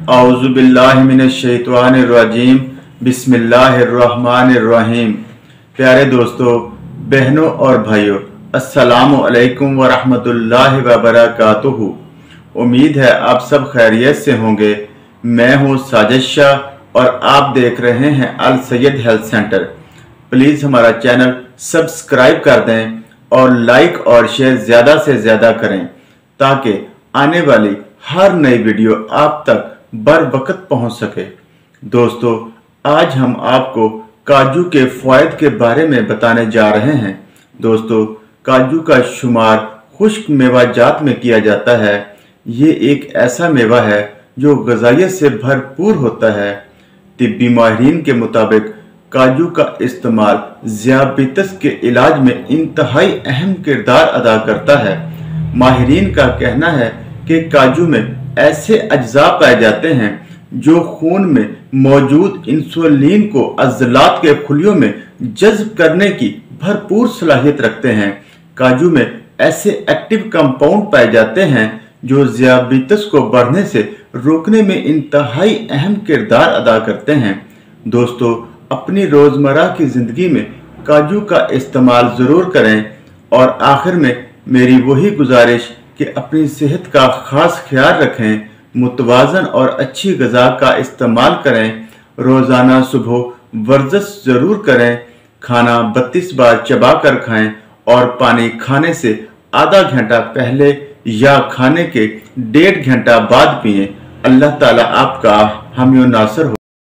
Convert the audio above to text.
औज़ुबिल्लाहिमिनश्शैतानिर्रजीम बिस्मिल्लाहिर्रहमानिर्रहीम। प्यारे दोस्तों, बहनों और भाइयों, अस्सलामु अलैकुम वरहमतुल्लाहि वबरकातुहू। उम्मीद है आप सब खैरियत से होंगे। मैं हूं साजिद शाह और आप देख रहे हैं अल सैयद हेल्थ सेंटर। प्लीज़ हमारा चैनल सब्सक्राइब कर दें और लाइक और शेयर ज़्यादा से ज़्यादा करें ताकि आने वाली हर नई वीडियो आप तक बर वक्त पहुँच सके। दोस्तों, आज हम आपको काजू के फ़वाइद के बारे में बताने जा रहे हैं। दोस्तों, काजू का शुमार खुश्क मेवा जात में किया जाता है। ये एक ऐसा मेवा है जो ग़िज़ाइयत से भरपूर होता है। तिब्बी माहिरीन के मुताबिक काजू का इस्तेमाल ज़ियाबितस के इलाज में इंतहाई अहम किरदार अदा करता है। माहिरीन का कहना है कि काजू में ऐसे अज्जा पाए जाते हैं जो खून में मौजूद इंसुलिन को अज़लात के खुलियों में जज्ब करने की भरपूर सलाहियत रखते हैं। काजू में ऐसे एक्टिव कंपाउंड पाए जाते हैं जो ज़ियाबितस को बढ़ने से रोकने में इंतहाई अहम किरदार अदा करते हैं। दोस्तों, अपनी रोज़मर्रा की ज़िंदगी में काजू का इस्तेमाल ज़रूर करें। और आखिर में मेरी वही गुजारिश कि अपनी सेहत का ख़ास ख्याल रखें, मुतवाज़न और अच्छी ग़िज़ा का इस्तेमाल करें। रोज़ाना सुबह वर्जिश ज़रूर करें। खाना 32 बार चबा कर खाएँ और पानी खाने से आधा घंटा पहले या खाने के 1.5 घंटा बाद पिएँ। अल्लाह ताला आपका हामी नासर हो।